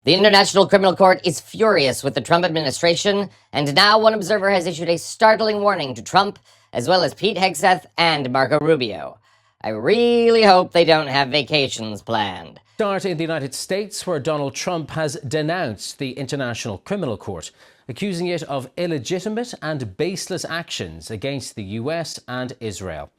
The International Criminal Court is furious with the Trump administration, and now one observer has issued a startling warning to Trump, as well as Pete Hegseth and Marco Rubio. I really hope they don't have vacations planned. Start in the United States, where Donald Trump has denounced the International Criminal Court, accusing it of illegitimate and baseless actions against the US and Israel.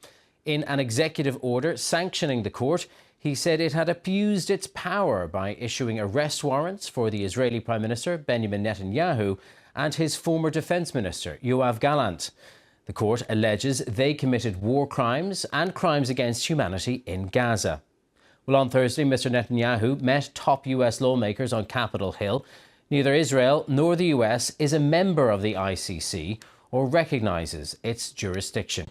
In an executive order sanctioning the court, he said it had abused its power by issuing arrest warrants for the Israeli Prime Minister Benjamin Netanyahu and his former defense minister Yoav Gallant. The court alleges they committed war crimes and crimes against humanity in Gaza. Well, on Thursday, Mr. Netanyahu met top US lawmakers on Capitol Hill. Neither Israel nor the US is a member of the ICC or recognises its jurisdiction.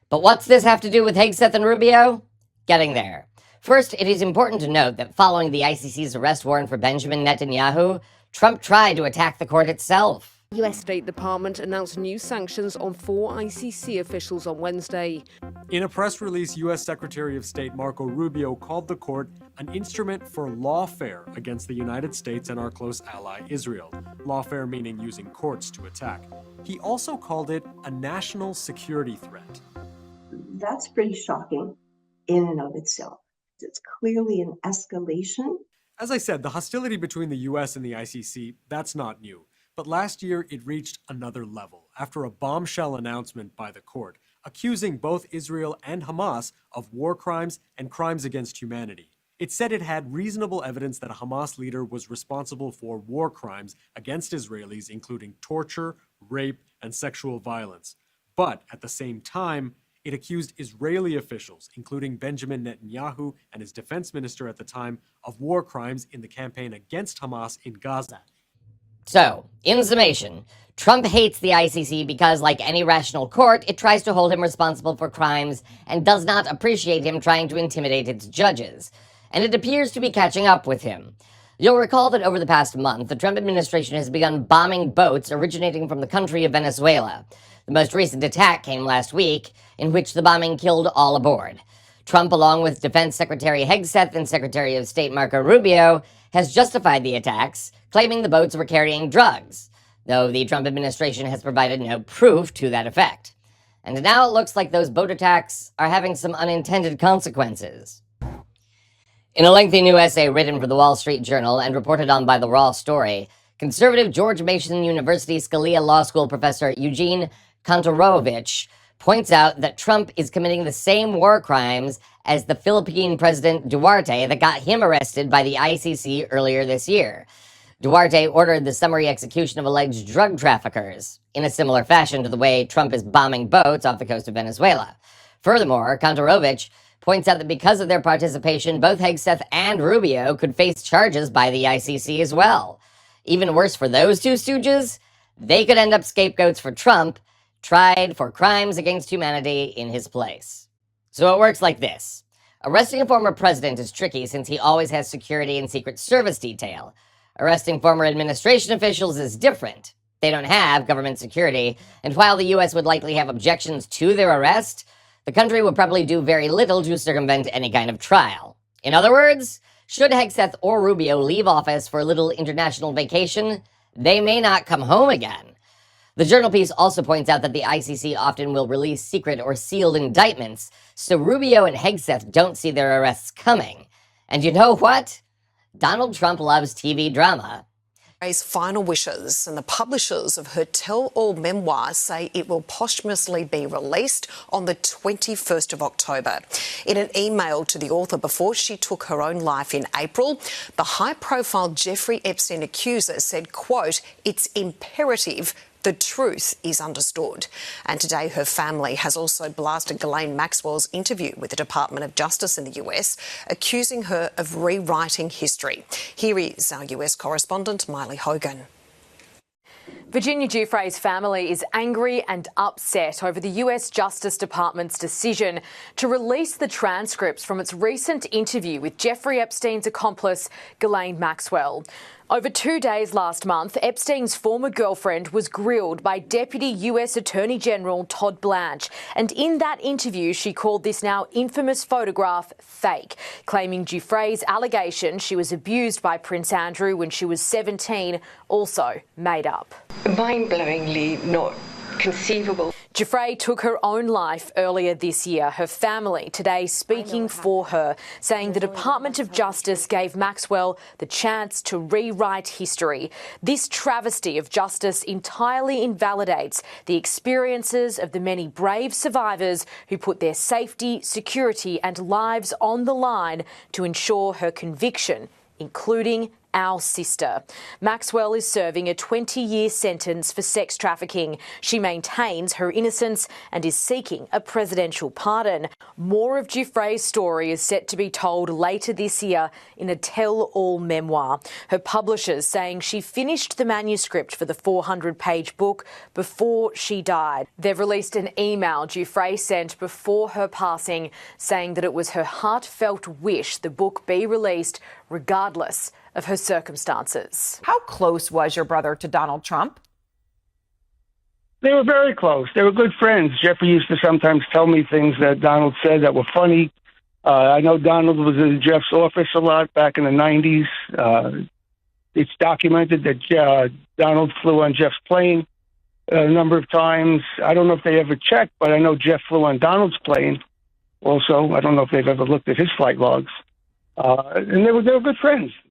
But what's this have to do with Hegseth and Rubio? Getting there. First, it is important to note that following the ICC's arrest warrant for Benjamin Netanyahu, Trump tried to attack the court itself. U.S. State Department announced new sanctions on 4 ICC officials on Wednesday. In a press release, U.S. Secretary of State Marco Rubio called the court an instrument for lawfare against the United States and our close ally Israel. Lawfare meaning using courts to attack. He also called it a national security threat. That's pretty shocking in and of itself. It's clearly an escalation. As I said, the hostility between the U.S. and the ICC, that's not new. But last year, it reached another level after a bombshell announcement by the court, accusing both Israel and Hamas of war crimes and crimes against humanity. It said it had reasonable evidence that a Hamas leader was responsible for war crimes against Israelis, including torture, rape, and sexual violence. But at the same time, it accused Israeli officials, including Benjamin Netanyahu and his defense minister at the time, of war crimes in the campaign against Hamas in Gaza. So, in summation, Trump hates the ICC because, like any rational court, it tries to hold him responsible for crimes and does not appreciate him trying to intimidate its judges. And it appears to be catching up with him. You'll recall that over the past month, the Trump administration has begun bombing boats originating from the country of Venezuela. The most recent attack came last week, in which the bombing killed all aboard. Trump, along with Defense Secretary Hegseth and Secretary of State Marco Rubio, has justified the attacks, claiming the boats were carrying drugs, though the Trump administration has provided no proof to that effect. And now it looks like those boat attacks are having some unintended consequences. In a lengthy new essay written for the Wall Street Journal and reported on by The Raw Story, conservative George Mason University Scalia Law School professor Eugene Kontorovich points out that Trump is committing the same war crimes as the Philippine President Duarte that got him arrested by the ICC earlier this year. Duarte ordered the summary execution of alleged drug traffickers, in a similar fashion to the way Trump is bombing boats off the coast of Venezuela. Furthermore, Kontorovich points out that because of their participation, both Hegseth and Rubio could face charges by the ICC as well. Even worse for those two stooges, they could end up scapegoats for Trump, tried for crimes against humanity in his place. So it works like this. Arresting a former president is tricky since he always has security and Secret Service detail. Arresting former administration officials is different. They don't have government security, and while the U.S. would likely have objections to their arrest, the country would probably do very little to circumvent any kind of trial. In other words, should Hegseth or Rubio leave office for a little international vacation, they may not come home again. The journal piece also points out that the ICC often will release secret or sealed indictments, so Rubio and Hegseth don't see their arrests coming. And you know what? Donald Trump loves TV drama. Final wishes, and the publishers of her tell-all memoir say it will posthumously be released on the 21st of October. In an email to the author before she took her own life in April, the high-profile Jeffrey Epstein accuser said, quote, "It's imperative the truth is understood." And today her family has also blasted Ghislaine Maxwell's interview with the Department of Justice in the US, accusing her of rewriting history. Here is our US correspondent, Miley Hogan. Virginia Giuffre's family is angry and upset over the US Justice Department's decision to release the transcripts from its recent interview with Jeffrey Epstein's accomplice, Ghislaine Maxwell. Over 2 days last month, Epstein's former girlfriend was grilled by Deputy US Attorney General Todd Blanche. And in that interview, she called this now infamous photograph fake, claiming Giuffre's allegation she was abused by Prince Andrew when she was 17 also made up. Mind-blowingly not conceivable. Giuffre took her own life earlier this year, her family today speaking for her, saying the Department of Justice gave Maxwell the chance to rewrite history. This travesty of justice entirely invalidates the experiences of the many brave survivors who put their safety, security and lives on the line to ensure her conviction, including our sister. Maxwell is serving a 20-year sentence for sex trafficking. She maintains her innocence and is seeking a presidential pardon. More of Giuffre's story is set to be told later this year in a tell-all memoir. Her publishers saying she finished the manuscript for the 400-page book before she died. They've released an email Giuffre sent before her passing saying that it was her heartfelt wish the book be released regardless of her circumstances. How close was your brother to Donald Trump? They were very close. They were good friends. Jeffrey used to sometimes tell me things that Donald said that were funny. I know Donald was in Jeff's office a lot back in the 90s. It's documented that Donald flew on Jeff's plane a number of times. I don't know if they ever checked, but I know Jeff flew on Donald's plane also. I don't know if they've ever looked at his flight logs. And they were good friends.